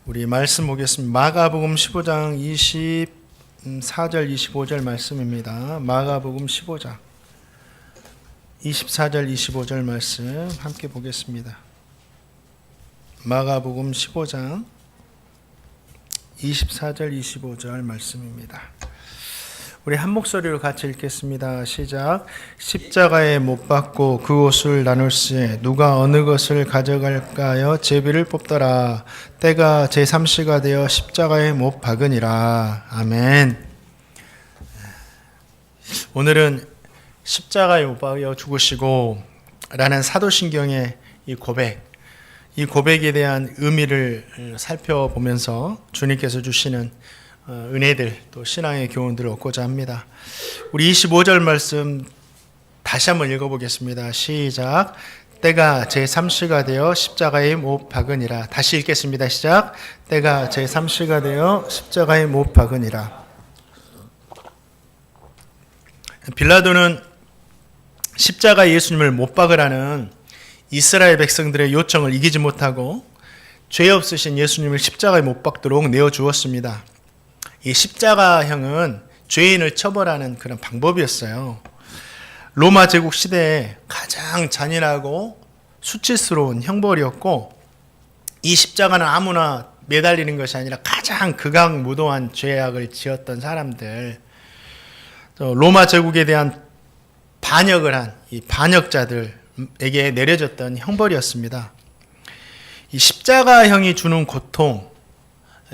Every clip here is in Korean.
우리 말씀 보겠습니다. 마가복음 15장 24절 25절 말씀입니다. 마가복음 15장 24절 25절 말씀 함께 보겠습니다. 마가복음 15장 24절 25절 말씀입니다. 우리 한 목소리로 같이 읽겠습니다. 시작. 십자가에 못 박고 그 옷을 나눌세 누가 어느 것을 가져갈까요? 제비를 뽑더라. 때가 제3시가 되어 십자가에 못 박으니라. 아멘. 오늘은 십자가에 못 박여 죽으시고 라는 사도신경의 이 고백에 대한 의미를 살펴보면서 주님께서 주시는 은혜들 또 신앙의 교훈들을 얻고자 합니다. 우리 25절 말씀 다시 한번 읽어보겠습니다. 시작. 때가 제3시가 되어 십자가에 못 박으니라. 다시 읽겠습니다. 시작. 때가 제3시가 되어 십자가에 못 박으니라. 빌라도는 십자가에 예수님을 못 박으라는 이스라엘 백성들의 요청을 이기지 못하고 죄 없으신 예수님을 십자가에 못 박도록 내어주었습니다. 이 십자가형은 죄인을 처벌하는 그런 방법이었어요. 로마 제국 시대에 가장 잔인하고 수치스러운 형벌이었고, 이 십자가는 아무나 매달리는 것이 아니라 가장 극악무도한 죄악을 지었던 사람들, 로마 제국에 대한 반역을 한 이 반역자들에게 내려졌던 형벌이었습니다. 이 십자가형이 주는 고통,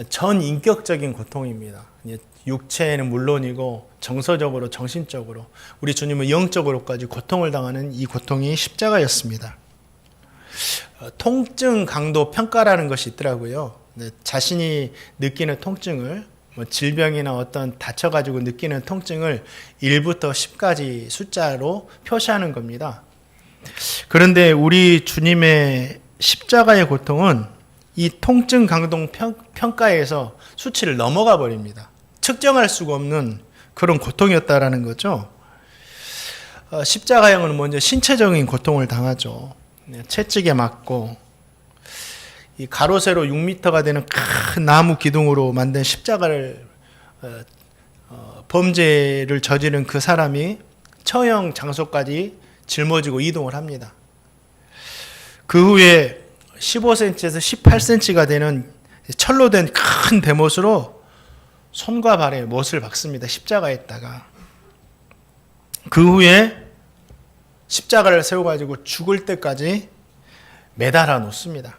전 인격적인 고통입니다. 육체는 물론이고 정서적으로 정신적으로 우리 주님은 영적으로까지 고통을 당하는 이 고통이 십자가였습니다. 통증 강도 평가라는 것이 있더라고요. 자신이 느끼는 통증을 질병이나 어떤 다쳐가지고 느끼는 통증을 1부터 10까지 숫자로 표시하는 겁니다. 그런데 우리 주님의 십자가의 고통은 이 통증 강도 평가에서 수치를 넘어가 버립니다. 측정할 수가 없는 그런 고통이었다라는 거죠. 십자가형은 먼저 신체적인 고통을 당하죠. 채찍에 맞고 이 가로 세로 6m가 되는 큰 나무 기둥으로 만든 십자가를 범죄를 저지른 그 사람이 처형 장소까지 짊어지고 이동을 합니다. 그 후에 15cm에서 18cm가 되는 철로 된 큰 대못으로 손과 발에 못을 박습니다. 십자가에다가. 그 후에 십자가를 세워가지고 죽을 때까지 매달아 놓습니다.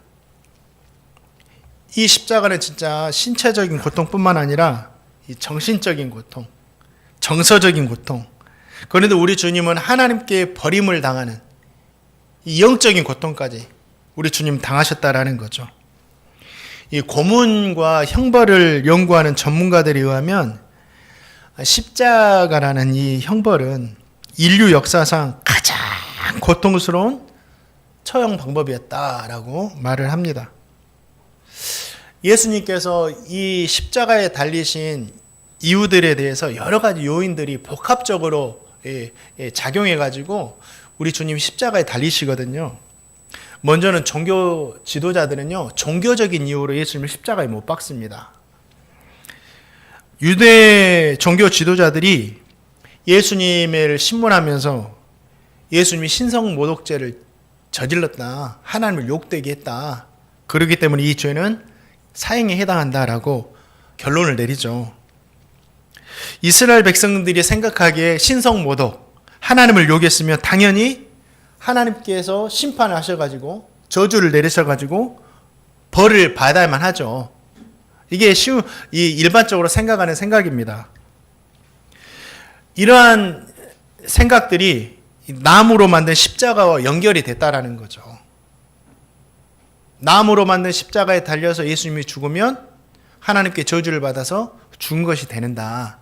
이 십자가는 진짜 신체적인 고통뿐만 아니라 이 정신적인 고통, 정서적인 고통. 그런데 우리 주님은 하나님께 버림을 당하는 이 영적인 고통까지 우리 주님 당하셨다라는 거죠. 이 고문과 형벌을 연구하는 전문가들에 의하면 십자가라는 이 형벌은 인류 역사상 가장 고통스러운 처형 방법이었다라고 말을 합니다. 예수님께서 이 십자가에 달리신 이유들에 대해서 여러 가지 요인들이 복합적으로 작용해가지고 우리 주님 십자가에 달리시거든요. 먼저는 종교 지도자들은요, 종교적인 이유로 예수님을 십자가에 못 박습니다. 유대 종교 지도자들이 예수님을 신문하면서 예수님이 신성모독죄를 저질렀다, 하나님을 욕되게 했다, 그렇기 때문에 이 죄는 사형에 해당한다라고 결론을 내리죠. 이스라엘 백성들이 생각하기에 신성모독, 하나님을 욕했으면 당연히 하나님께서 심판을 하셔가지고 저주를 내리셔가지고 벌을 받아야만 하죠. 이게 일반적으로 생각하는 생각입니다. 이러한 생각들이 나무로 만든 십자가와 연결이 됐다라는 거죠. 나무로 만든 십자가에 달려서 예수님이 죽으면 하나님께 저주를 받아서 죽은 것이 되는다.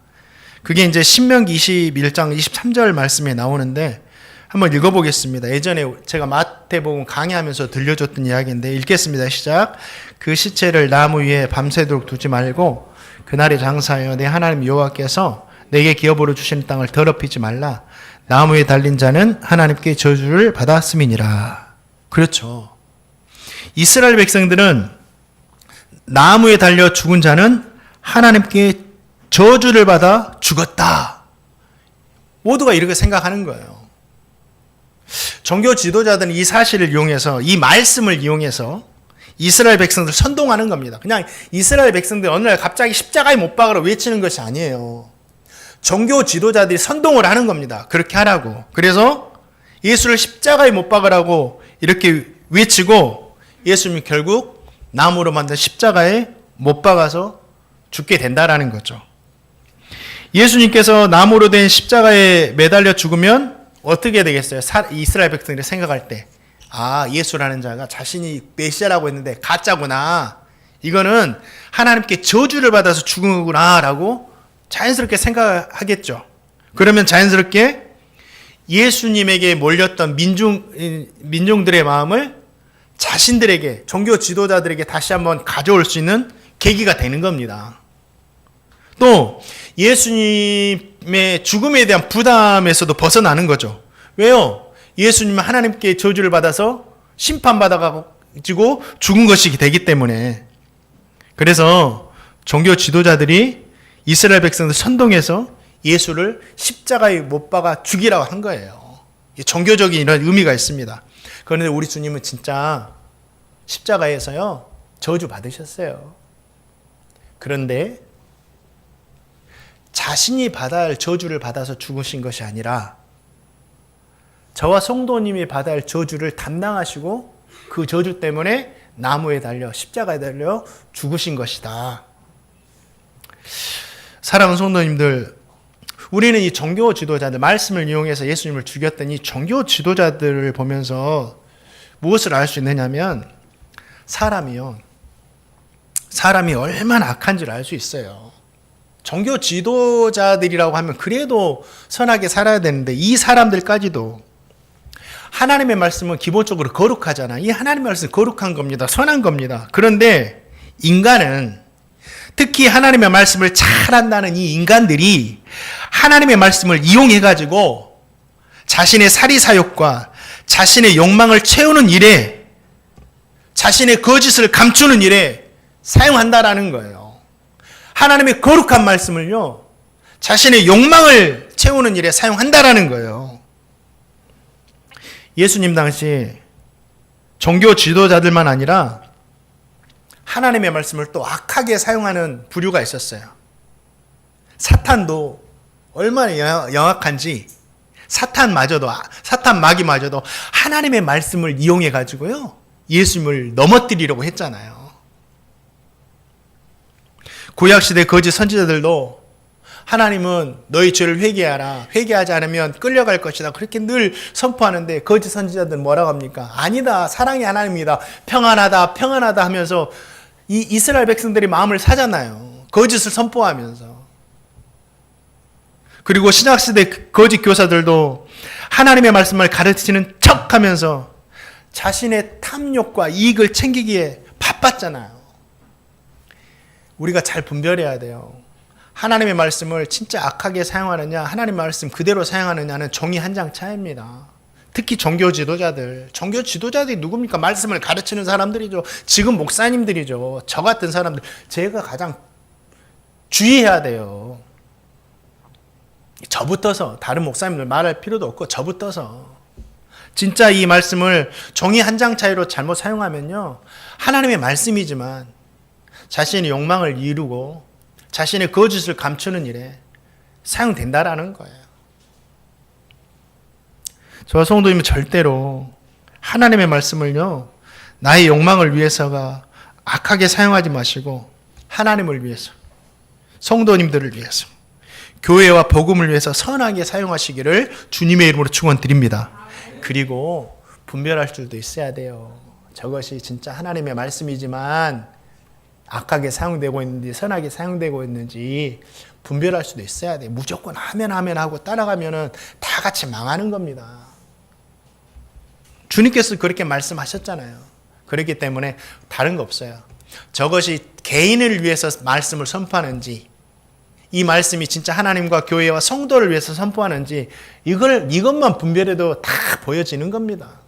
그게 이제 신명기 21장 23절 말씀에 나오는데 한번 읽어보겠습니다. 예전에 제가 마태복음 강의하면서 들려줬던 이야기인데 읽겠습니다. 시작. 그 시체를 나무 위에 밤새도록 두지 말고 그날에 장사하여 내 하나님 여호와께서 내게 기업으로 주신 땅을 더럽히지 말라. 나무에 달린 자는 하나님께 저주를 받았음이니라. 그렇죠. 이스라엘 백성들은 나무에 달려 죽은 자는 하나님께 저주를 받아 죽었다. 모두가 이렇게 생각하는 거예요. 종교 지도자들은 이 사실을 이용해서, 이 말씀을 이용해서 이스라엘 백성들 선동하는 겁니다. 그냥 이스라엘 백성들 어느 날 갑자기 십자가에 못 박으라 외치는 것이 아니에요. 종교 지도자들이 선동을 하는 겁니다. 그렇게 하라고. 그래서 예수를 십자가에 못 박으라고 이렇게 외치고 예수님이 결국 나무로 만든 십자가에 못 박아서 죽게 된다라는 거죠. 예수님께서 나무로 된 십자가에 매달려 죽으면 어떻게 되겠어요? 이스라엘 백성들이 생각할 때, 아, 예수라는 자가 자신이 메시아라고 했는데 가짜구나. 이거는 하나님께 저주를 받아서 죽은 거구나 라고 자연스럽게 생각하겠죠. 그러면 자연스럽게 예수님에게 몰렸던 민중들의 마음을 자신들에게, 종교 지도자들에게 다시 한번 가져올 수 있는 계기가 되는 겁니다. 또 예수님의 죽음에 대한 부담에서도 벗어나는 거죠. 왜요? 예수님은 하나님께 저주를 받아서 심판받아가지고 죽은 것이 되기 때문에. 그래서 종교 지도자들이 이스라엘 백성들 선동해서 예수를 십자가에 못 박아 죽이라고 한 거예요. 종교적인 이런 의미가 있습니다. 그런데 우리 주님은 진짜 십자가에서요, 저주 받으셨어요. 그런데 자신이 받아야 할 저주를 받아서 죽으신 것이 아니라 저와 성도님이 받아야 할 저주를 담당하시고 그 저주 때문에 나무에 달려, 십자가에 달려 죽으신 것이다. 사랑하는 성도님들, 우리는 이 종교 지도자들, 말씀을 이용해서 예수님을 죽였던 이 종교 지도자들을 보면서 무엇을 알 수 있느냐면, 사람이 얼마나 악한지를 알 수 있어요. 종교 지도자들이라고 하면 그래도 선하게 살아야 되는데, 이 사람들까지도 하나님의 말씀은 기본적으로 거룩하잖아. 이 하나님의 말씀은 거룩한 겁니다. 선한 겁니다. 그런데 인간은, 특히 하나님의 말씀을 잘 안다는 이 인간들이 하나님의 말씀을 이용해가지고 자신의 사리사욕과 자신의 욕망을 채우는 일에, 자신의 거짓을 감추는 일에 사용한다라는 거예요. 하나님의 거룩한 말씀을요, 자신의 욕망을 채우는 일에 사용한다라는 거예요. 예수님 당시 종교 지도자들만 아니라 하나님의 말씀을 또 악하게 사용하는 부류가 있었어요. 사탄도 얼마나 영악한지, 사탄 마귀마저도 하나님의 말씀을 이용해 가지고요, 예수님을 넘어뜨리려고 했잖아요. 구약시대 거짓 선지자들도 하나님은 너희 죄를 회개하라, 회개하지 않으면 끌려갈 것이다, 그렇게 늘 선포하는데 거짓 선지자들은 뭐라고 합니까? 아니다, 사랑의 하나님이다, 평안하다, 평안하다 하면서 이 이스라엘 백성들이 마음을 사잖아요. 거짓을 선포하면서. 그리고 신약시대 거짓 교사들도 하나님의 말씀을 가르치는 척하면서 자신의 탐욕과 이익을 챙기기에 바빴잖아요. 우리가 잘 분별해야 돼요. 하나님의 말씀을 진짜 악하게 사용하느냐, 하나님의 말씀 그대로 사용하느냐는 종이 한 장 차이입니다. 특히 종교 지도자들이 누굽니까? 말씀을 가르치는 사람들이죠. 지금 목사님들이죠. 저 같은 사람들, 제가 가장 주의해야 돼요. 저부터서, 다른 목사님들 말할 필요도 없고 저부터서 진짜 이 말씀을 종이 한 장 차이로 잘못 사용하면요, 하나님의 말씀이지만 자신의 욕망을 이루고 자신의 거짓을 감추는 일에 사용된다라는 거예요. 저와 성도님은 절대로 하나님의 말씀을요, 나의 욕망을 위해서가 악하게 사용하지 마시고 하나님을 위해서, 성도님들을 위해서, 교회와 복음을 위해서 선하게 사용하시기를 주님의 이름으로 축원드립니다. 그리고 분별할 줄도 있어야 돼요. 저것이 진짜 하나님의 말씀이지만 악하게 사용되고 있는지 선하게 사용되고 있는지 분별할 수도 있어야 돼요. 무조건 하면 하고 따라가면은 다 같이 망하는 겁니다. 주님께서 그렇게 말씀하셨잖아요. 그렇기 때문에 다른 거 없어요. 저것이 개인을 위해서 말씀을 선포하는지, 이 말씀이 진짜 하나님과 교회와 성도를 위해서 선포하는지, 이것만 분별해도 다 보여지는 겁니다.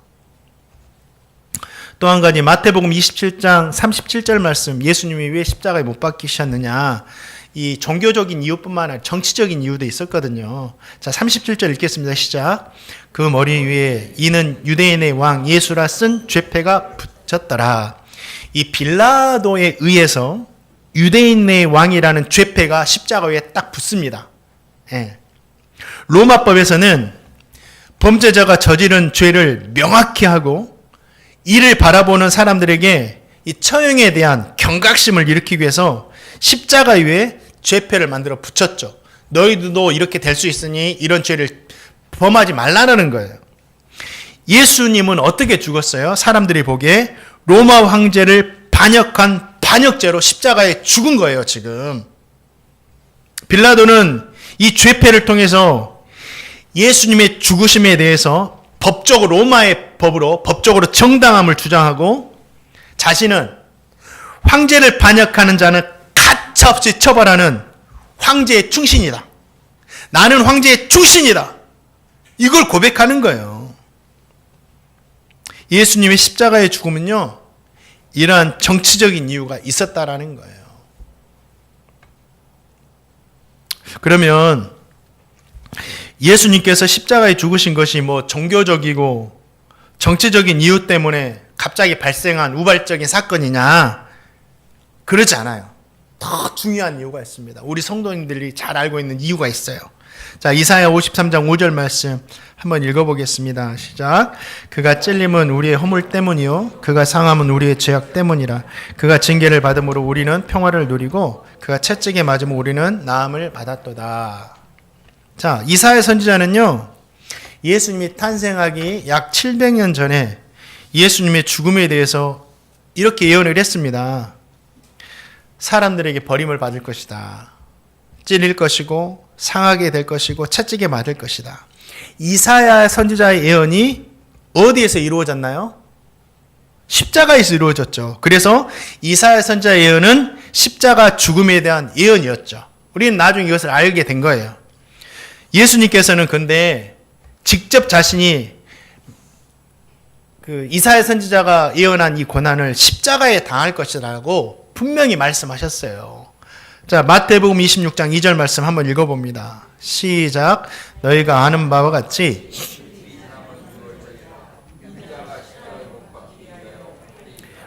또 한 가지 마태복음 27장 37절 말씀, 예수님이 왜 십자가에 못 박히셨느냐, 이 종교적인 이유뿐만 아니라 정치적인 이유도 있었거든요. 자, 37절 읽겠습니다. 시작. 그 머리 위에 이는 유대인의 왕 예수라 쓴 죄패가 붙였더라. 이 빌라도에 의해서 유대인의 왕이라는 죄패가 십자가 위에 딱 붙습니다. 예. 로마법에서는 범죄자가 저지른 죄를 명확히 하고 이를 바라보는 사람들에게 이 처형에 대한 경각심을 일으키기 위해서 십자가 위에 죄패를 만들어 붙였죠. 너희들도 이렇게 될 수 있으니 이런 죄를 범하지 말라는 거예요. 예수님은 어떻게 죽었어요? 사람들이 보기에 로마 황제를 반역한 반역죄로 십자가에 죽은 거예요, 지금. 빌라도는 이 죄패를 통해서 예수님의 죽으심에 대해서 법적으로, 로마의 법으로 법적으로 정당함을 주장하고 자신은 황제를 반역하는 자는 가차없이 처벌하는 황제의 충신이다. 나는 황제의 충신이다. 이걸 고백하는 거예요. 예수님의 십자가의 죽음은요, 이러한 정치적인 이유가 있었다라는 거예요. 그러면 예수님께서 십자가에 죽으신 것이 뭐 종교적이고 정치적인 이유 때문에 갑자기 발생한 우발적인 사건이냐? 그러지 않아요. 더 중요한 이유가 있습니다. 우리 성도님들이 잘 알고 있는 이유가 있어요. 자, 이사야 53장 5절 말씀 한번 읽어보겠습니다. 시작. 그가 찔림은 우리의 허물 때문이요 그가 상함은 우리의 죄악 때문이라. 그가 징계를 받음으로 우리는 평화를 누리고 그가 채찍에 맞음으로 우리는 나음을 받았도다. 자, 이사야 선지자는요, 예수님이 탄생하기 약 700년 전에 예수님의 죽음에 대해서 이렇게 예언을 했습니다. 사람들에게 버림을 받을 것이다. 찔릴 것이고 상하게 될 것이고 채찍에 맞을 것이다. 이사야 선지자의 예언이 어디에서 이루어졌나요? 십자가에서 이루어졌죠. 그래서 이사야 선지자의 예언은 십자가 죽음에 대한 예언이었죠. 우리는 나중에 이것을 알게 된 거예요. 예수님께서는 근데 직접 자신이 그 이사야 선지자가 예언한 이 고난을 십자가에 당할 것이라고 분명히 말씀하셨어요. 자, 마태복음 26장 2절 말씀 한번 읽어봅니다. 시작. 너희가 아는 바와 같이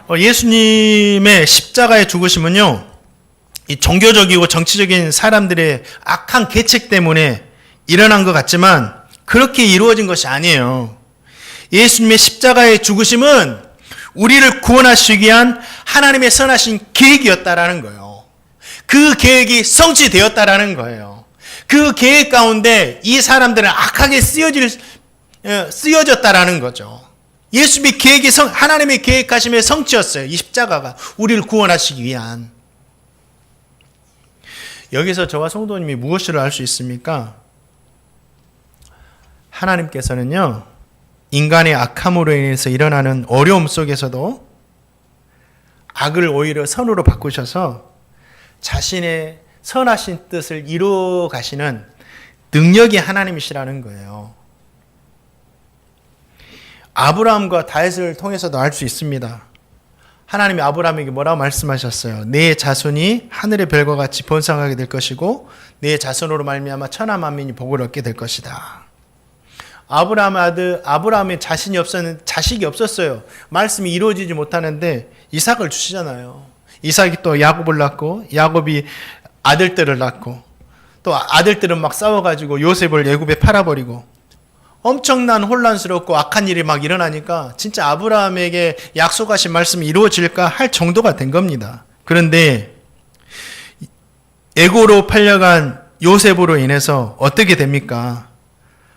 예수님의 십자가의 죽으심은요, 이 종교적이고 정치적인 사람들의 악한 계책 때문에 일어난 것 같지만 그렇게 이루어진 것이 아니에요. 예수님의 십자가의 죽으심은 우리를 구원하시기 위한 하나님의 선하신 계획이었다라는 거예요. 그 계획이 성취되었다라는 거예요. 그 계획 가운데 이 사람들은 악하게 쓰여졌다라는 거죠. 예수님의 계획이 하나님의 계획하심의 성취였어요. 이 십자가가 우리를 구원하시기 위한. 여기서 저와 성도님이 무엇을 알 수 있습니까? 하나님께서는요, 인간의 악함으로 인해서 일어나는 어려움 속에서도 악을 오히려 선으로 바꾸셔서 자신의 선하신 뜻을 이루어 가시는 능력이 하나님이시라는 거예요. 아브라함과 다윗을 통해서도 알 수 있습니다. 하나님이 아브라함에게 뭐라고 말씀하셨어요? 내 자손이 하늘의 별과 같이 번성하게 될 것이고 내 자손으로 말미암아 천하 만민이 복을 얻게 될 것이다. 아브라함의 자식이 없었어요. 말씀이 이루어지지 못하는데 이삭을 주시잖아요. 이삭이 또 야곱을 낳고 야곱이 아들들을 낳고 또 아들들은 막 싸워가지고 요셉을 애굽에 팔아버리고 엄청난 혼란스럽고 악한 일이 막 일어나니까 진짜 아브라함에게 약속하신 말씀이 이루어질까 할 정도가 된 겁니다. 그런데 애고로 팔려간 요셉으로 인해서 어떻게 됩니까?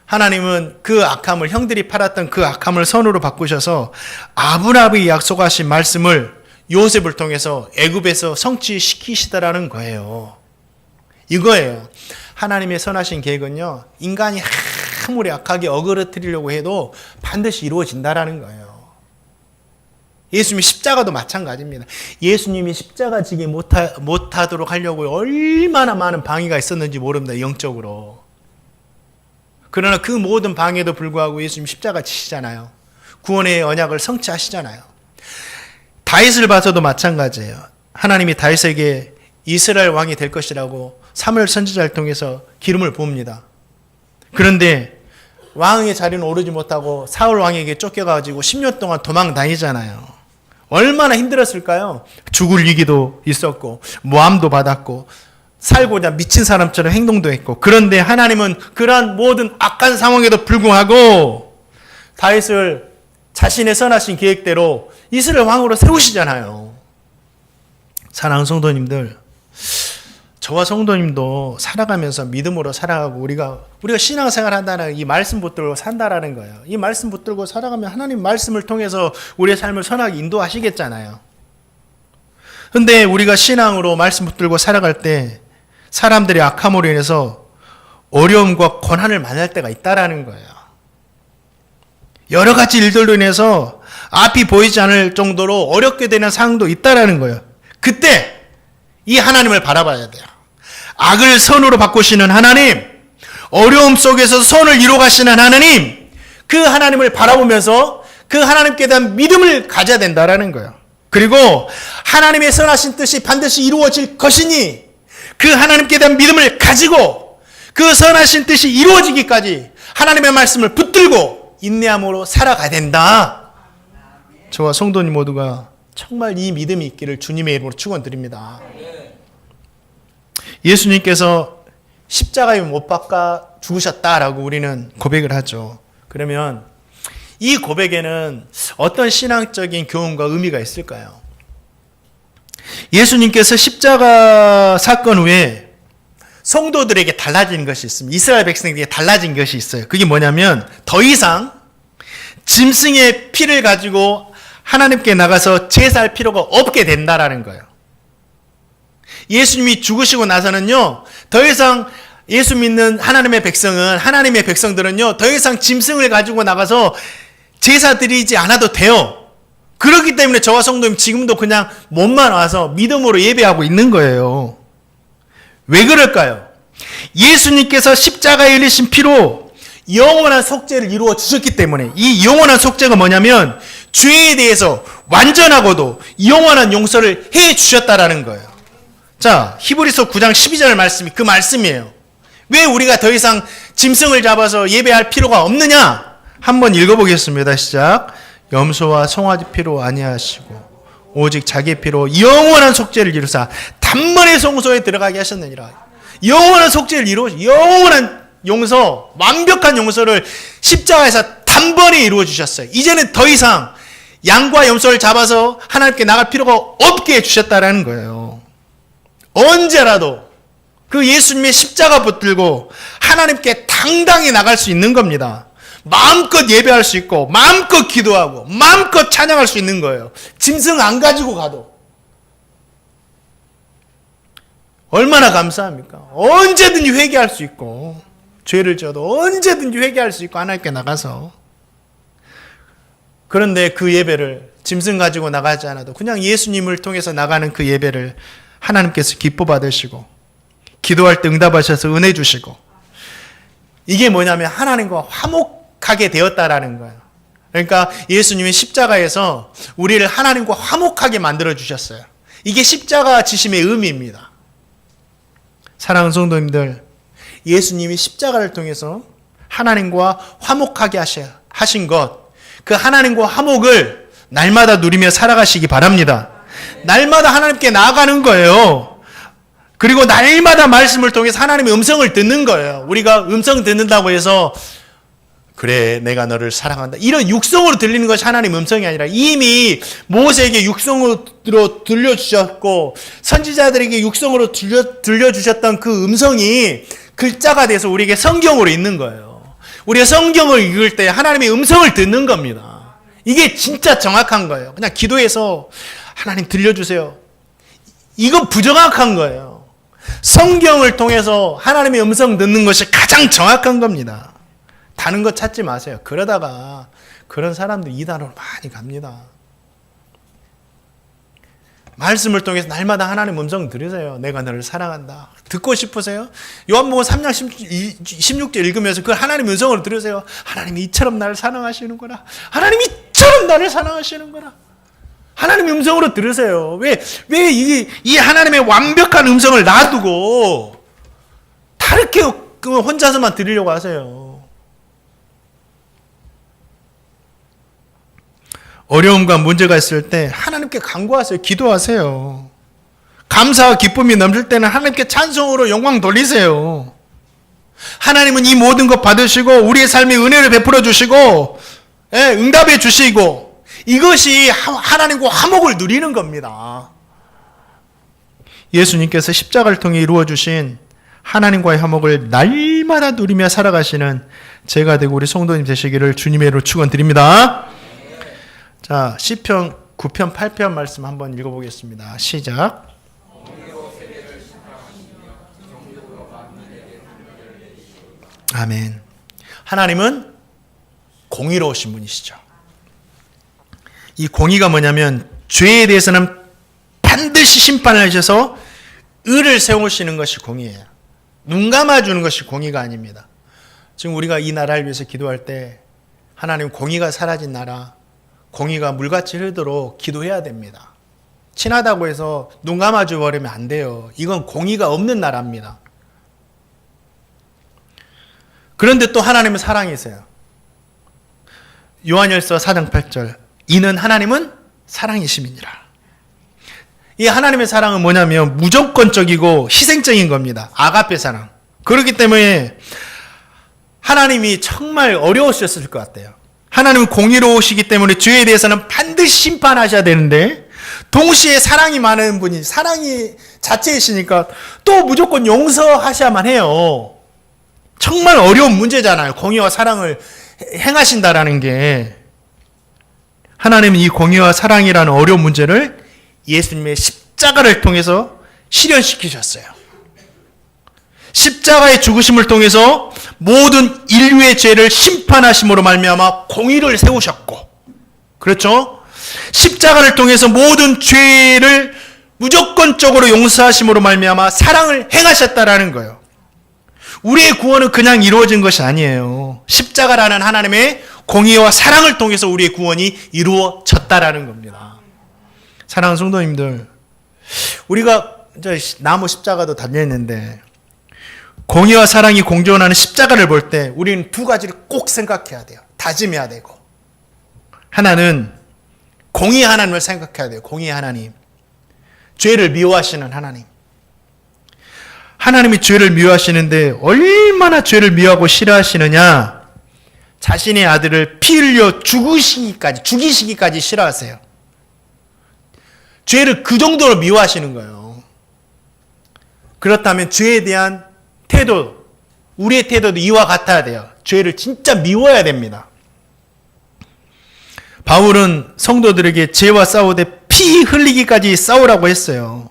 하나님은 그 악함을, 형들이 팔았던 그 악함을 선으로 바꾸셔서 아브라함이 약속하신 말씀을 요셉을 통해서 애굽에서 성취시키시더라는 거예요. 이거예요. 하나님의 선하신 계획은요, 인간이 아무리 악하게 어그러뜨리려고 해도 반드시 이루어진다라는 거예요. 예수님이 십자가도 마찬가지입니다. 예수님이 십자가 지게 못하도록 하려고 얼마나 많은 방해가 있었는지 모릅니다. 영적으로. 그러나 그 모든 방해도 불구하고 예수님 십자가 지시잖아요. 구원의 언약을 성취하시잖아요. 다윗을 봐서도 마찬가지예요. 하나님이 다윗에게 이스라엘 왕이 될 것이라고 사무엘 선지자를 통해서 기름을 부읍니다. 그런데 왕의 자리는 오르지 못하고 사울 왕에게 쫓겨가지고 10년 동안 도망 다니잖아요. 얼마나 힘들었을까요? 죽을 위기도 있었고 모함도 받았고 살고자 미친 사람처럼 행동도 했고, 그런데 하나님은 그러한 모든 악한 상황에도 불구하고 다윗을 자신의 선하신 계획대로 이스라엘 왕으로 세우시잖아요. 사랑하는 성도님들, 저와 성도님도 살아가면서 믿음으로 살아가고 우리가 신앙생활 한다는 이 말씀 붙들고 산다라는 거예요. 이 말씀 붙들고 살아가면 하나님 말씀을 통해서 우리의 삶을 선하게 인도하시겠잖아요. 근데 우리가 신앙으로 말씀 붙들고 살아갈 때 사람들의 악함으로 인해서 어려움과 고난을 만날 때가 있다라는 거예요. 여러 가지 일들로 인해서 앞이 보이지 않을 정도로 어렵게 되는 상황도 있다라는 거예요. 그때 이 하나님을 바라봐야 돼요. 악을 선으로 바꾸시는 하나님, 어려움 속에서 선을 이루어 가시는 하나님, 그 하나님을 바라보면서 그 하나님께 대한 믿음을 가져야 된다라는 거예요. 그리고 하나님의 선하신 뜻이 반드시 이루어질 것이니 그 하나님께 대한 믿음을 가지고 그 선하신 뜻이 이루어지기까지 하나님의 말씀을 붙들고 인내함으로 살아가야 된다. 저와 성도님 모두가 정말 이 믿음이 있기를 주님의 이름으로 축원드립니다. 예수님께서 십자가에 못 박아 죽으셨다라고 우리는 고백을 하죠. 그러면 이 고백에는 어떤 신앙적인 교훈과 의미가 있을까요? 예수님께서 십자가 사건 후에 성도들에게 달라진 것이 있습니다. 이스라엘 백성에게 달라진 것이 있어요. 그게 뭐냐면 더 이상 짐승의 피를 가지고 하나님께 나가서 제사할 필요가 없게 된다라는 거예요. 예수님이 죽으시고 나서는요, 더 이상 예수 믿는 하나님의 백성들은요, 더 이상 짐승을 가지고 나가서 제사 드리지 않아도 돼요. 그렇기 때문에 저와 성도님 지금도 그냥 몸만 와서 믿음으로 예배하고 있는 거예요. 왜 그럴까요? 예수님께서 십자가에 흘리신 피로 영원한 속죄를 이루어 주셨기 때문에, 이 영원한 속죄가 뭐냐면 죄에 대해서 완전하고도 영원한 용서를 해 주셨다라는 거예요. 자, 히브리서 9장 12절 말씀이 그 말씀이에요. 왜 우리가 더 이상 짐승을 잡아서 예배할 필요가 없느냐? 한번 읽어보겠습니다. 시작. 염소와 송아지 피로 아니하시고 오직 자기 피로 영원한 속죄를 이루사 단번에 성소에 들어가게 하셨느니라. 영원한 속죄를 이루어, 영원한 용서, 완벽한 용서를 십자가에서 단번에 이루어 주셨어요. 이제는 더 이상 양과 염소를 잡아서 하나님께 나갈 필요가 없게 해주셨다라는 거예요. 언제라도 그 예수님의 십자가 붙들고 하나님께 당당히 나갈 수 있는 겁니다. 마음껏 예배할 수 있고 마음껏 기도하고 마음껏 찬양할 수 있는 거예요. 짐승 안 가지고 가도. 얼마나 감사합니까? 언제든지 회개할 수 있고 죄를 져도 언제든지 회개할 수 있고 하나님께 나가서. 그런데 그 예배를 짐승 가지고 나가지 않아도 그냥 예수님을 통해서 나가는 그 예배를 하나님께서 기뻐 받으시고 기도할 때 응답하셔서 은혜 주시고, 이게 뭐냐면 하나님과 화목하게 되었다라는 거예요. 그러니까 예수님이 십자가에서 우리를 하나님과 화목하게 만들어 주셨어요. 이게 십자가 지심의 의미입니다. 사랑하는 성도님들, 예수님이 십자가를 통해서 하나님과 화목하게 하신 것, 그 하나님과 화목을 날마다 누리며 살아가시기 바랍니다. 날마다 하나님께 나아가는 거예요. 그리고 날마다 말씀을 통해서 하나님의 음성을 듣는 거예요. 우리가 음성 듣는다고 해서 그래 내가 너를 사랑한다 이런 육성으로 들리는 것이 하나님의 음성이 아니라 이미 모세에게 육성으로 들려주셨고 선지자들에게 육성으로 들려주셨던 그 음성이 글자가 돼서 우리에게 성경으로 있는 거예요. 우리가 성경을 읽을 때 하나님의 음성을 듣는 겁니다. 이게 진짜 정확한 거예요. 그냥 기도해서 하나님 들려주세요, 이건 부정확한 거예요. 성경을 통해서 하나님의 음성 듣는 것이 가장 정확한 겁니다. 다른 거 찾지 마세요. 그러다가 그런 사람들 이단으로 많이 갑니다. 말씀을 통해서 날마다 하나님의 음성 들으세요. 내가 너를 사랑한다. 듣고 싶으세요? 요한복음 3장 16절 읽으면서 그 하나님의 음성을 들으세요. 하나님이 이처럼 나를 사랑하시는구나. 하나님이 이처럼 나를 사랑하시는구나. 하나님의 음성으로 들으세요. 왜 이 하나님의 완벽한 음성을 놔두고 다르게 혼자서만 들으려고 하세요? 어려움과 문제가 있을 때 하나님께 간구하세요. 기도하세요. 감사와 기쁨이 넘칠 때는 하나님께 찬송으로 영광 돌리세요. 하나님은 이 모든 것 받으시고 우리의 삶에 은혜를 베풀어 주시고 응답해 주시고 이것이 하나님과 화목을 누리는 겁니다. 예수님께서 십자가를 통해 이루어 주신 하나님과의 화목을 날마다 누리며 살아가시는 제가 되고 우리 성도님 되시기를 주님의 이름으로 축원드립니다. 자, 시편 9편 8편 말씀 한번 읽어보겠습니다. 시작. 아멘. 하나님은 공의로우신 분이시죠. 이 공의가 뭐냐면 죄에 대해서는 반드시 심판을 하셔서 의를 세우시는 것이 공의예요. 눈 감아주는 것이 공의가 아닙니다. 지금 우리가 이 나라를 위해서 기도할 때 하나님 공의가 사라진 나라, 공의가 물같이 흐르도록 기도해야 됩니다. 친하다고 해서 눈 감아줘 버리면 안 돼요. 이건 공의가 없는 나라입니다. 그런데 또 하나님은 사랑이세요. 요한일서 4장 8절 이는 하나님은 사랑이심이니라. 이 하나님의 사랑은 뭐냐면 무조건적이고 희생적인 겁니다. 아가페 사랑. 그렇기 때문에 하나님이 정말 어려우셨을 것 같아요. 하나님은 공의로우시기 때문에 죄에 대해서는 반드시 심판하셔야 되는데 동시에 사랑이 많은 분이 사랑이 자체이시니까 또 무조건 용서하셔야만 해요. 정말 어려운 문제잖아요. 공의와 사랑을 행하신다라는 게. 하나님은 이 공의와 사랑이라는 어려운 문제를 예수님의 십자가를 통해서 실현시키셨어요. 십자가의 죽으심을 통해서 모든 인류의 죄를 심판하심으로 말미암아 공의를 세우셨고, 그렇죠? 십자가를 통해서 모든 죄를 무조건적으로 용서하심으로 말미암아 사랑을 행하셨다라는 거예요. 우리의 구원은 그냥 이루어진 것이 아니에요. 십자가라는 하나님의 공의와 사랑을 통해서 우리의 구원이 이루어졌다라는 겁니다. 사랑하는 성도님들, 우리가 나무 십자가도 달려있는데 공의와 사랑이 공존하는 십자가를 볼 때 우리는 두 가지를 꼭 생각해야 돼요. 다짐해야 되고, 하나는 공의 하나님을 생각해야 돼요. 공의 하나님, 죄를 미워하시는 하나님. 하나님이 죄를 미워하시는데 얼마나 죄를 미워하고 싫어하시느냐, 자신의 아들을 피 흘려 죽이시기까지 싫어하세요. 죄를 그 정도로 미워하시는 거예요. 그렇다면 죄에 대한 태도, 우리의 태도도 이와 같아야 돼요. 죄를 진짜 미워해야 됩니다. 바울은 성도들에게 죄와 싸우되 피 흘리기까지 싸우라고 했어요.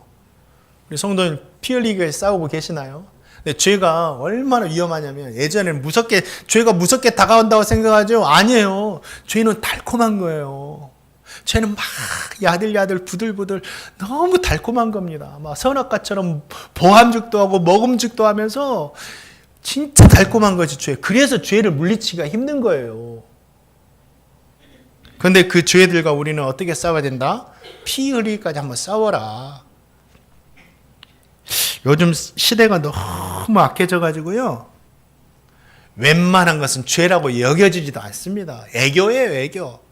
우리 성도님 피 흘리기까지 싸우고 계시나요? 근데 죄가 얼마나 위험하냐면, 예전에는 죄가 무섭게 다가온다고 생각하죠? 아니에요. 죄는 달콤한 거예요. 죄는 막 야들야들 부들부들 너무 달콤한 겁니다. 막 선악과처럼 보함직도 하고 먹음직도 하면서 진짜 달콤한 거지, 죄. 그래서 죄를 물리치기가 힘든 거예요. 그런데 그 죄들과 우리는 어떻게 싸워야 된다? 피 흘리기까지 한번 싸워라. 요즘 시대가 너무 악해져 가지고요, 웬만한 것은 죄라고 여겨지지도 않습니다. 애교예요, 애교.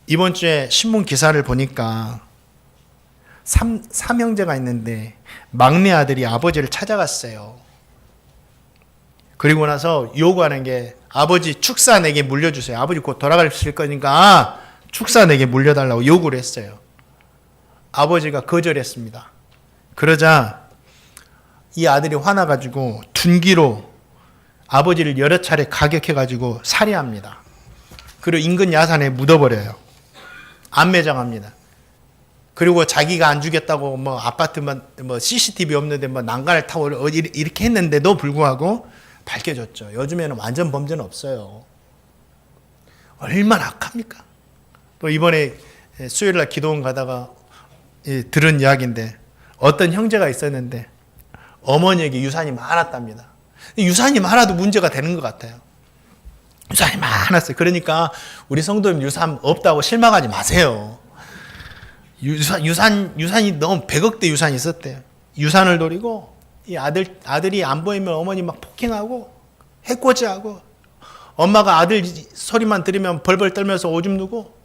이번 주에 신문 기사를 보니까 삼형제가 있는데 막내 아들이 아버지를 찾아갔어요. 그리고 나서 요구하는 게, 아버지 축사 내게 물려주세요. 아버지 곧 돌아가실 거니까 축사 내게 물려달라고 요구를 했어요. 아버지가 거절했습니다. 그러자 이 아들이 화나가지고 둔기로 아버지를 여러 차례 가격해가지고 살해합니다. 그리고 인근 야산에 묻어버려요. 안매장합니다. 그리고 자기가 안 죽였다고 아파트만 CCTV 없는데 난간을 타고 이렇게 했는데도 불구하고 밝혀졌죠. 요즘에는 완전 범죄는 없어요. 얼마나 악합니까? 또 이번에 수요일날 기도원 가다가 들은 이야기인데, 어떤 형제가 있었는데 어머니에게 유산이 많았답니다. 유산이 많아도 문제가 되는 것 같아요. 유산이 많았어요. 그러니까 우리 성도님 유산 없다고 실망하지 마세요. 유산이 너무 100억대 유산이 있었대요. 유산을 노리고 이 아들이 안 보이면 어머니 막 폭행하고 해코지하고 엄마가 아들 소리만 들으면 벌벌 떨면서 오줌 누고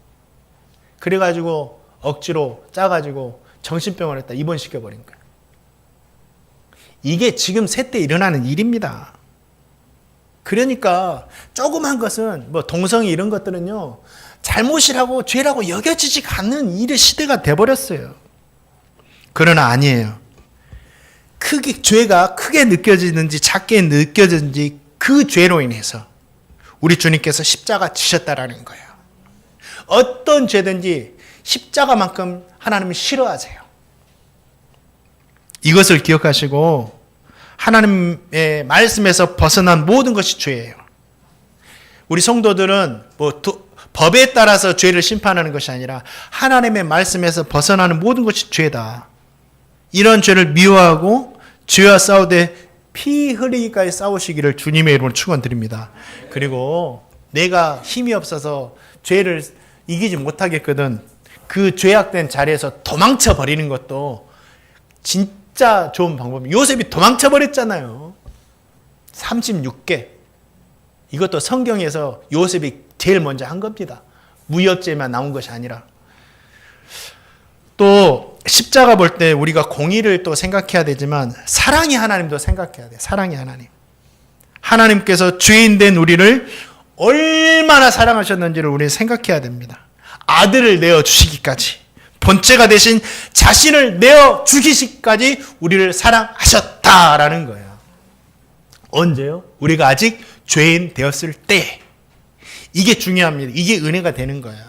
그래가지고 억지로 짜가지고 정신병원에 다 입원시켜버린 거예요. 이게 지금 세때 일어나는 일입니다. 그러니까 조그만 것은 뭐 동성애 이런 것들은요 잘못이라고 죄라고 여겨지지가 않는 일의 시대가 돼버렸어요. 그러나 아니에요. 죄가 크게 느껴지는지 작게 느껴지는지 그 죄로 인해서 우리 주님께서 십자가 지셨다라는 거예요. 어떤 죄든지 십자가만큼 하나님은 싫어하세요. 이것을 기억하시고 하나님의 말씀에서 벗어난 모든 것이 죄예요. 우리 성도들은 법에 따라서 죄를 심판하는 것이 아니라 하나님의 말씀에서 벗어나는 모든 것이 죄다. 이런 죄를 미워하고 죄와 싸우되 피 흘리기까지 싸우시기를 주님의 이름으로 축원드립니다. 그리고 내가 힘이 없어서 죄를 이기지 못하겠거든 그 죄악된 자리에서 도망쳐 버리는 것도 진짜 좋은 방법이에요. 요셉이 도망쳐 버렸잖아요. 36개. 이것도 성경에서 요셉이 제일 먼저 한 겁니다. 무협죄만 나온 것이 아니라. 또 십자가 볼 때 우리가 공의를 또 생각해야 되지만 사랑의 하나님도 생각해야 돼요. 사랑의 하나님. 하나님께서 죄인 된 우리를 얼마나 사랑하셨는지를 우리는 생각해야 됩니다. 아들을 내어주시기까지 본체가 되신 자신을 내어주시기까지 우리를 사랑하셨다라는 거예요. 언제요? 우리가 아직 죄인 되었을 때. 이게 중요합니다. 이게 은혜가 되는 거예요.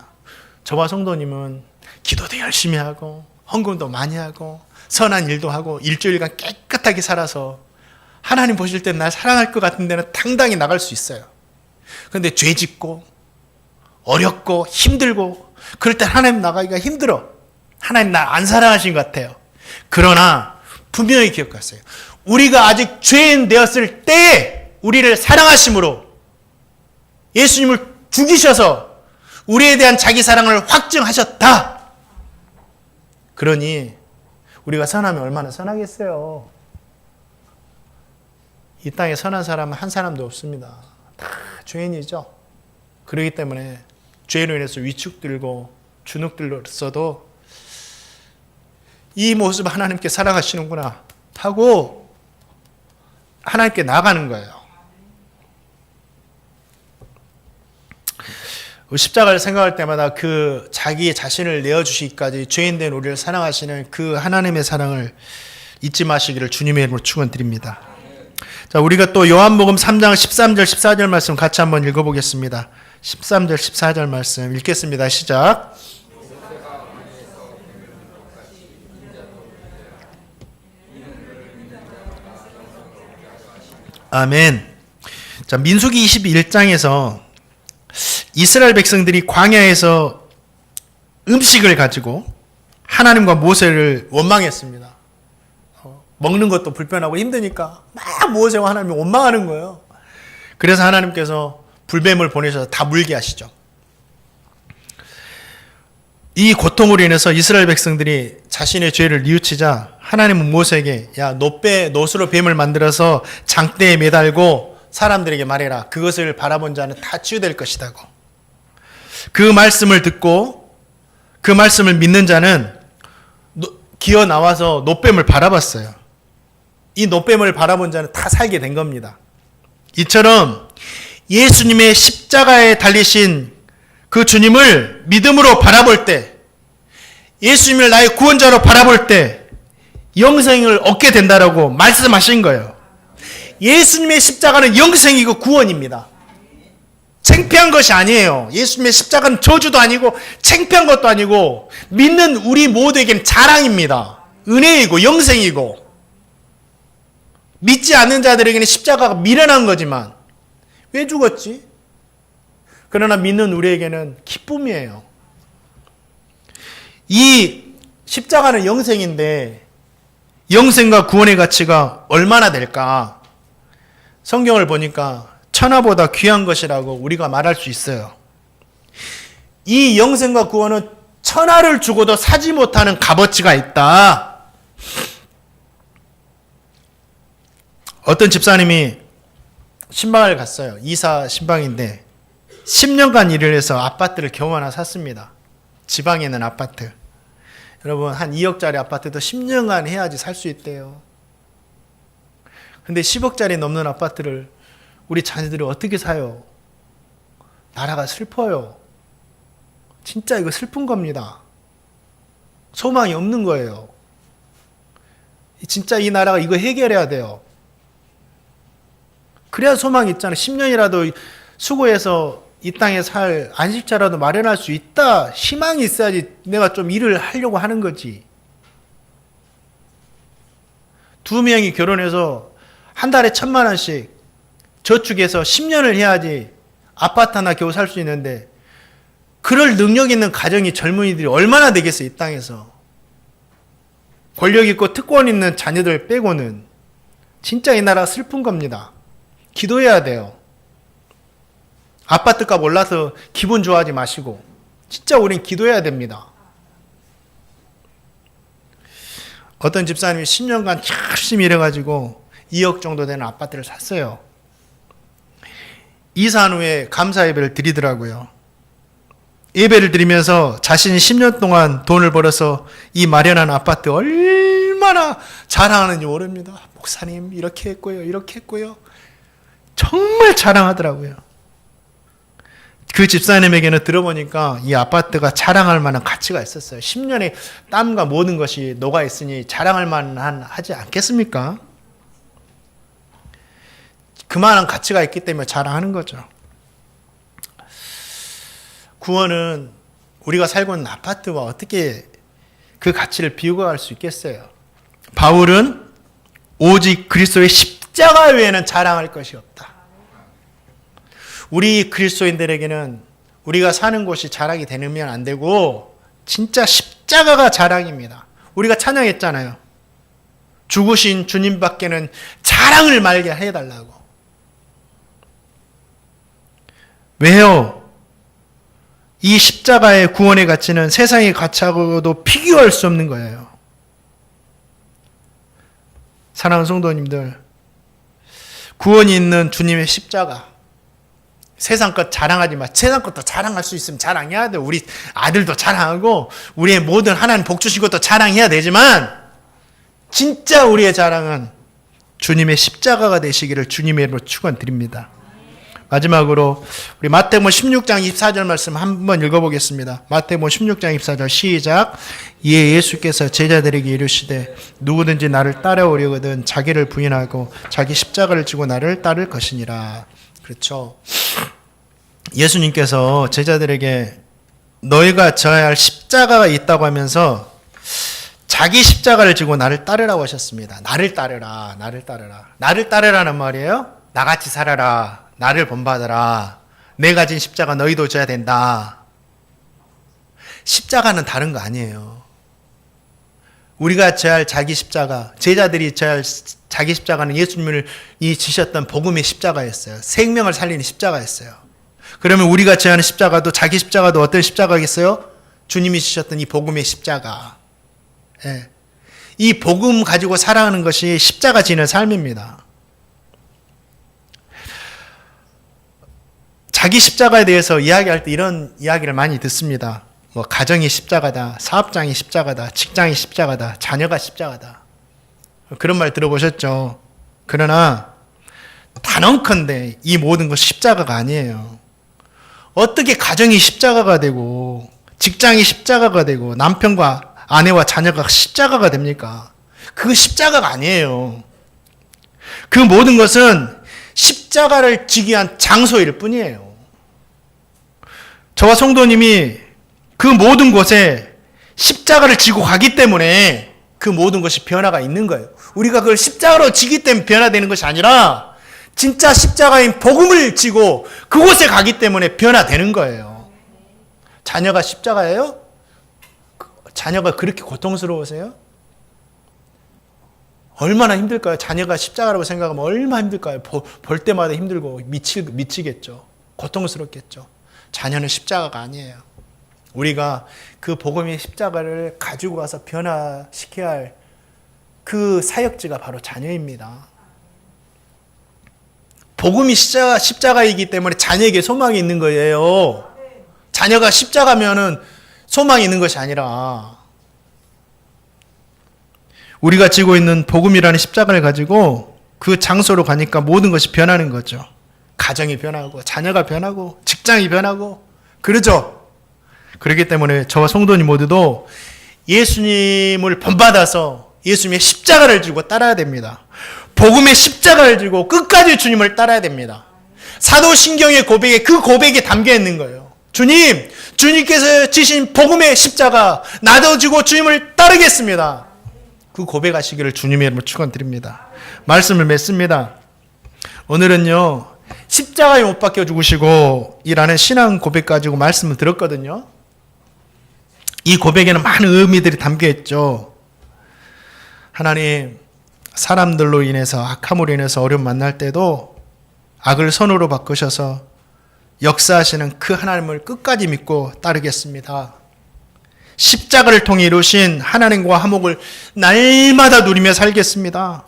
저와 성도님은 기도도 열심히 하고 헌금도 많이 하고 선한 일도 하고 일주일간 깨끗하게 살아서 하나님 보실 때 날 사랑할 것 같은 데는 당당히 나갈 수 있어요. 그런데 죄 짓고 어렵고 힘들고 그럴 때 하나님 나가기가 힘들어. 하나님 날 안 사랑하신 것 같아요. 그러나 분명히 기억하세요. 우리가 아직 죄인 되었을 때 우리를 사랑하심으로 예수님을 죽이셔서 우리에 대한 자기 사랑을 확증하셨다. 그러니 우리가 선하면 얼마나 선하겠어요. 이 땅에 선한 사람은 한 사람도 없습니다. 다 죄인이죠. 그렇기 때문에 죄로 인해서 위축들고 주눅들었어도 이 모습 하나님께 사랑하시는구나 하고 하나님께 나가는 거예요. 십자가를 생각할 때마다 그 자기의 자신을 내어주시기까지 죄인된 우리를 사랑하시는 그 하나님의 사랑을 잊지 마시기를 주님의 이름으로 축원드립니다. 자, 우리가 또 요한복음 3장 13절 14절 말씀 같이 한번 읽어보겠습니다. 13절 14절 말씀 읽겠습니다. 시작. 아멘. 자, 민수기 21장에서 이스라엘 백성들이 광야에서 음식을 가지고 하나님과 모세를 원망했습니다. 먹는 것도 불편하고 힘드니까 막 모세와 하나님이 원망하는 거예요. 그래서 하나님께서 불뱀을 보내셔서 다 물게 하시죠. 이 고통으로 인해서 이스라엘 백성들이 자신의 죄를 뉘우치자 하나님은 모세에게 야, 노수로 뱀을 만들어서 장대에 매달고 사람들에게 말해라. 그것을 바라본 자는 다 치유될 것이다고. 그 말씀을 듣고 그 말씀을 믿는 자는 기어 나와서 노뱀을 바라봤어요. 이 노뱀을 바라본 자는 다 살게 된 겁니다. 이처럼 예수님의 십자가에 달리신 그 주님을 믿음으로 바라볼 때, 예수님을 나의 구원자로 바라볼 때 영생을 얻게 된다라고 말씀하신 거예요. 예수님의 십자가는 영생이고 구원입니다. 창피한 것이 아니에요. 예수님의 십자가는 저주도 아니고 창피한 것도 아니고 믿는 우리 모두에게는 자랑입니다. 은혜이고 영생이고, 믿지 않는 자들에게는 십자가가 미련한 거지만 왜 죽었지? 그러나 믿는 우리에게는 기쁨이에요. 이 십자가는 영생인데 영생과 구원의 가치가 얼마나 될까? 성경을 보니까 천하보다 귀한 것이라고 우리가 말할 수 있어요. 이 영생과 구원은 천하를 주고도 사지 못하는 값어치가 있다. 어떤 집사님이 신방을 갔어요. 이사 신방인데 10년간 일을 해서 아파트를 겨우 하나 샀습니다. 지방에 있는 아파트. 여러분, 한 2억짜리 아파트도 10년간 해야지 살 수 있대요. 근데 10억짜리 넘는 아파트를 우리 자녀들이 어떻게 사요? 나라가 슬퍼요. 진짜 이거 슬픈 겁니다. 소망이 없는 거예요. 진짜 이 나라가 이거 해결해야 돼요. 그래야 소망이 있잖아요. 10년이라도 수고해서 이 땅에 살 안식처라도 마련할 수 있다. 희망이 있어야지 내가 좀 일을 하려고 하는 거지. 두 명이 결혼해서 한 달에 1,000,000원씩 저축해서 10년을 해야지 아파트 하나 겨우 살 수 있는데, 그럴 능력 있는 가정이 젊은이들이 얼마나 되겠어요, 이 땅에서. 권력 있고 특권 있는 자녀들 빼고는. 진짜 이 나라 슬픈 겁니다. 기도해야 돼요. 아파트값 올라서 기분 좋아하지 마시고 진짜 우린 기도해야 됩니다. 어떤 집사님이 10년간 열심히 일해가지고 2억 정도 되는 아파트를 샀어요. 이사한 후에 감사 예배를 드리더라고요. 예배를 드리면서 자신이 10년 동안 돈을 벌어서 이 마련한 아파트 얼마나 자랑하는지 모릅니다. 목사님 이렇게 했고요, 이렇게 했고요. 정말 자랑하더라고요. 그 집사님에게는 들어보니까 이 아파트가 자랑할 만한 가치가 있었어요. 10년의 땀과 모든 것이 녹아 있으니 자랑할 만한 하지 않겠습니까? 그만한 가치가 있기 때문에 자랑하는 거죠. 구원은 우리가 살고 있는 아파트와 어떻게 그 가치를 비교할 수 있겠어요? 바울은 오직 그리스도의 십자가 외에는 자랑할 것이 없다. 우리 그리스도인들에게는 우리가 사는 곳이 자랑이 되면 안 되고 진짜 십자가가 자랑입니다. 우리가 찬양했잖아요. 죽으신 주님밖에는 자랑을 말게 해달라고. 왜요? 이 십자가의 구원의 가치는 세상의 가치하고도 비교할 수 없는 거예요. 사랑하는 성도님들, 구원이 있는 주님의 십자가, 세상 것 자랑하지 마. 세상 것도 자랑할 수 있으면 자랑해야 돼. 우리 아들도 자랑하고 우리의 모든 하나님 복 주신 것도 자랑해야 되지만, 진짜 우리의 자랑은 주님의 십자가가 되시기를 주님의 이름으로 축원드립니다. 마지막으로 우리 마태복음 16장 24절 말씀 한번 읽어보겠습니다. 마태복음 16장 24절 시작. 이에 예수께서 제자들에게 이르시되 누구든지 나를 따라오려거든 자기를 부인하고 자기 십자가를 지고 나를 따를 것이니라. 그렇죠. 예수님께서 제자들에게 너희가 져야 할 십자가가 있다고 하면서 자기 십자가를 지고 나를 따르라고 하셨습니다. 나를 따르라, 나를 따르라. 나를 따르라는 말이에요. 나같이 살아라. 나를 본받아라. 내가 진 십자가 너희도 져야 된다. 십자가는 다른 거 아니에요. 우리가 져야 할 자기 십자가, 제자들이 져야 할 자기 십자가는 예수님을 지셨던 복음의 십자가였어요. 생명을 살리는 십자가였어요. 그러면 우리가 져야 하는 십자가도, 자기 십자가도 어떤 십자가겠어요? 주님이 지셨던 이 복음의 십자가. 예. 이 복음 가지고 살아가는 것이 십자가 지는 삶입니다. 자기 십자가에 대해서 이야기할 때 이런 이야기를 많이 듣습니다. 뭐 가정이 십자가다, 사업장이 십자가다, 직장이 십자가다, 자녀가 십자가다. 그런 말 들어보셨죠? 그러나 단언컨대 이 모든 것 십자가가 아니에요. 어떻게 가정이 십자가가 되고 직장이 십자가가 되고 남편과 아내와 자녀가 십자가가 됩니까? 그 십자가가 아니에요. 그 모든 것은 십자가를 지기 위한 장소일 뿐이에요. 저와 성도님이 그 모든 곳에 십자가를 지고 가기 때문에 그 모든 것이 변화가 있는 거예요. 우리가 그걸 십자가로 지기 때문에 변화되는 것이 아니라 진짜 십자가인 복음을 지고 그곳에 가기 때문에 변화되는 거예요. 자녀가 십자가예요? 자녀가 그렇게 고통스러우세요? 얼마나 힘들까요? 자녀가 십자가라고 생각하면 얼마나 힘들까요? 볼 때마다 힘들고 미치겠죠. 고통스럽겠죠. 자녀는 십자가가 아니에요. 우리가 그 복음의 십자가를 가지고 가서 변화시켜야 할 그 사역지가 바로 자녀입니다. 복음이 십자가이기 때문에 자녀에게 소망이 있는 거예요. 자녀가 십자가면은 소망이 있는 것이 아니라 우리가 지고 있는 복음이라는 십자가를 가지고 그 장소로 가니까 모든 것이 변하는 거죠. 가정이 변하고 자녀가 변하고 직장이 변하고 그러죠. 그렇기 때문에 저와 성도님 모두도 예수님을 본받아서 예수님의 십자가를 지고 따라야 됩니다. 복음의 십자가를 지고 끝까지 주님을 따라야 됩니다. 사도신경의 고백에 그 고백이 담겨 있는 거예요. 주님, 주님께서 지신 복음의 십자가 나도 지고 주님을 따르겠습니다. 그 고백하시기를 주님의 이름으로 축원드립니다. 말씀을 맺습니다. 오늘은요, 십자가에 못 박혀 죽으시고 이라는 신앙 고백 가지고 말씀을 들었거든요. 이 고백에는 많은 의미들이 담겨 있죠. 하나님, 사람들로 인해서 악함으로 인해서 어려움 만날 때도 악을 선으로 바꾸셔서 역사하시는 그 하나님을 끝까지 믿고 따르겠습니다. 십자가를 통해 이루신 하나님과 화목을 날마다 누리며 살겠습니다.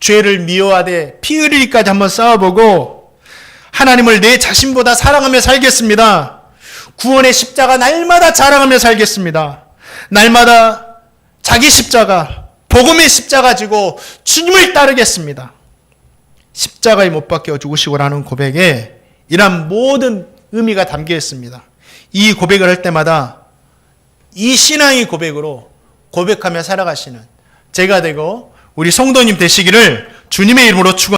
죄를 미워하되 피 흘리기까지 한번 싸워보고 하나님을 내 자신보다 사랑하며 살겠습니다. 구원의 십자가 날마다 자랑하며 살겠습니다. 날마다 자기 십자가, 복음의 십자가 지고 주님을 따르겠습니다. 십자가에 못 박혀 죽으시고라는 고백에 이러한 모든 의미가 담겨 있습니다. 이 고백을 할 때마다 이 신앙의 고백으로 고백하며 살아가시는 제가 되고 우리 성도님 되시기를 주님의 이름으로 축원합니다.